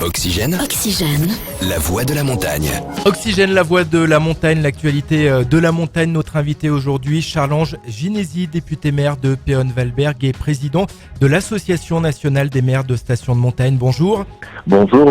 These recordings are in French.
Oxygène. Oxygène. La voix de la montagne. Oxygène, la voix de la montagne, l'actualité de la montagne. Notre invité aujourd'hui, Charles-Ange Ginésy, député maire de Péonne-Valberg et président de l'Association nationale des maires de stations de montagne. Bonjour. Bonjour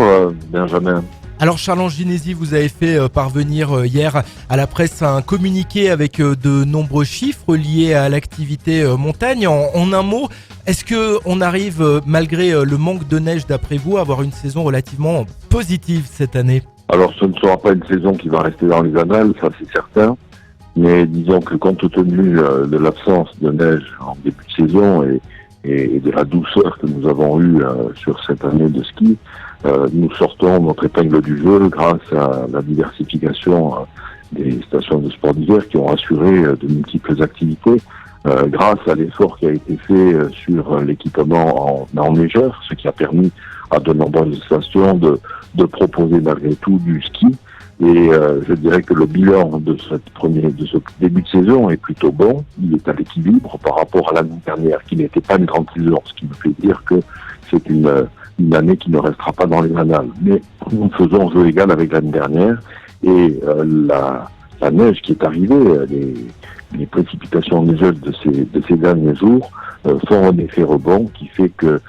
Benjamin. Alors Charles-Ange Ginésy, vous avez fait parvenir hier à la presse un communiqué avec de nombreux chiffres liés à l'activité montagne. En un mot, est-ce qu'on arrive, malgré le manque de neige d'après vous, à avoir une saison relativement positive cette année ? Alors ce ne sera pas une saison qui va rester dans les annales, ça c'est certain. Mais disons que compte tenu de l'absence de neige en début de saison et de la douceur que nous avons eue sur cette année de ski, nous sortons notre épingle du jeu grâce à la diversification des stations de sport d'hiver qui ont assuré de multiples activités, grâce à l'effort qui a été fait sur l'équipement en neigeur, ce qui a permis à de nombreuses stations de proposer malgré tout du ski. Et je dirais que le bilan de ce début de saison est plutôt bon. Il est à l'équilibre par rapport à l'année dernière, qui n'était pas une grande saison, ce qui me fait dire que c'est une année qui ne restera pas dans les annales. Mais nous faisons jeu égal avec l'année dernière, et la neige qui est arrivée, les précipitations neigeuses de ces derniers jours font un effet rebond qui fait que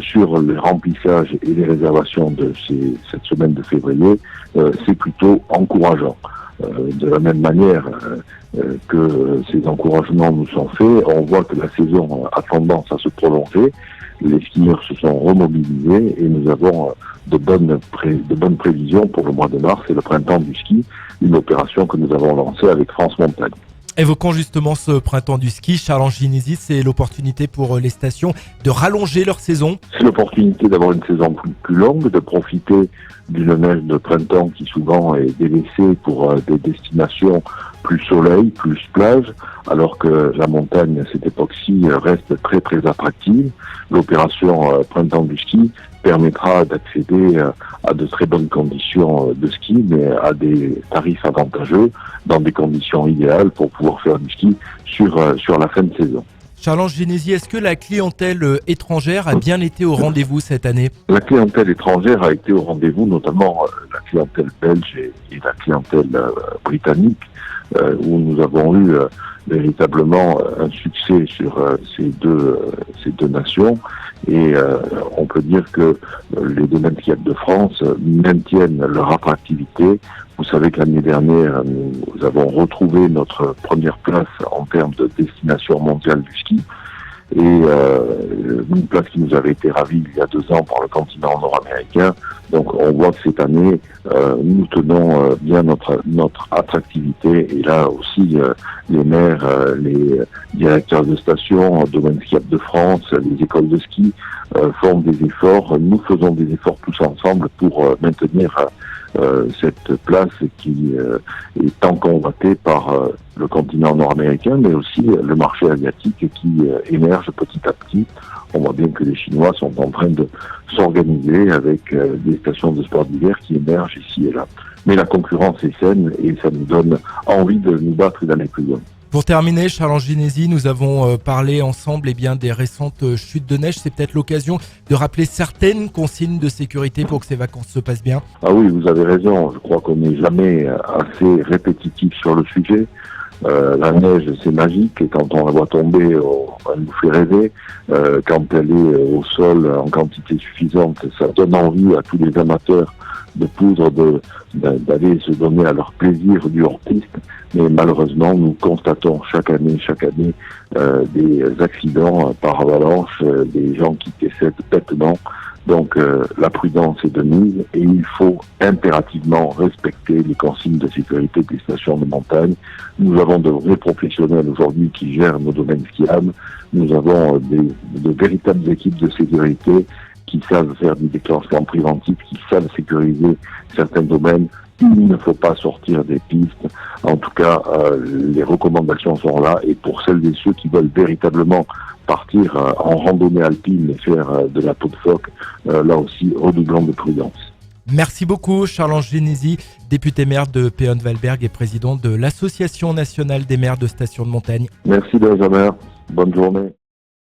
sur le remplissage et les réservations de cette semaine de février, c'est plutôt encourageant. De la même manière que ces encouragements nous sont faits, on voit que la saison a tendance à se prolonger. Les skieurs se sont remobilisés et nous avons de bonnes prévisions pour le mois de mars et le printemps du ski, une opération que nous avons lancée avec France Montagne. Évoquons justement ce printemps du ski, Charles-Ange Ginésy, c'est l'opportunité pour les stations de rallonger leur saison. C'est l'opportunité d'avoir une saison plus longue, de profiter d'une neige de printemps qui souvent est délaissée pour des destinations plus soleil, plus plage, alors que la montagne à cette époque-ci reste très très attractive. L'opération printemps du ski permettra d'accéder à de très bonnes conditions de ski, mais à des tarifs avantageux, dans des conditions idéales pour pouvoir faire du ski sur la fin de saison. Charles-Ange Ginésy, est-ce que la clientèle étrangère a bien été au rendez-vous cette année ? La clientèle étrangère a été au rendez-vous, notamment la clientèle belge et la clientèle britannique, où nous avons eu véritablement un succès sur ces deux nations. Et on peut dire que les domaines skiables de France maintiennent leur attractivité. Vous savez que l'année dernière, nous avons retrouvé notre première place en termes de destination mondiale du ski. Et une place qui nous avait été ravie il y a 2 ans par le continent nord-américain. Donc on voit que cette année, nous tenons bien notre attractivité. Et là aussi, les maires, les directeurs de stations, domaine skiable de France, les écoles de ski font des efforts. Nous faisons des efforts tous ensemble pour maintenir cette place qui est tant convoitée par le continent nord-américain, mais aussi le marché asiatique qui émerge petit à petit. On voit bien que les Chinois sont en train de s'organiser avec des stations de sport d'hiver qui émergent ici et là. Mais la concurrence est saine et ça nous donne envie de nous battre et d'aller plus loin. Pour terminer, Charles-Ange Ginésy, nous avons parlé ensemble des récentes chutes de neige. C'est peut-être l'occasion de rappeler certaines consignes de sécurité pour que ces vacances se passent bien. Ah oui, vous avez raison. Je crois qu'on n'est jamais assez répétitif sur le sujet. La neige, c'est magique, et quand on la voit tomber, elle nous fait rêver. Quand elle est au sol en quantité suffisante, ça donne envie à tous les amateurs de poudre d'aller se donner à leur plaisir du hors-piste. Mais malheureusement, nous constatons chaque année des accidents par avalanche, des gens qui décèdent bêtement. Donc la prudence est de mise et il faut impérativement respecter les consignes de sécurité des stations de montagne. Nous avons de vrais professionnels aujourd'hui qui gèrent nos domaines skiables. Nous avons de véritables équipes de sécurité qui savent faire des déclenchements préventifs, qui savent sécuriser certains domaines. Il ne faut pas sortir des pistes. En tout cas, les recommandations sont là. Et pour celles et ceux qui veulent véritablement partir en randonnée alpine et faire de la peau de phoque, là aussi, redoublons de prudence. Merci beaucoup, Charles-Ange Ginésy, député maire de Péonne-Valberg et président de l'Association nationale des maires de stations de montagne. Merci Benjamin. Bonne journée.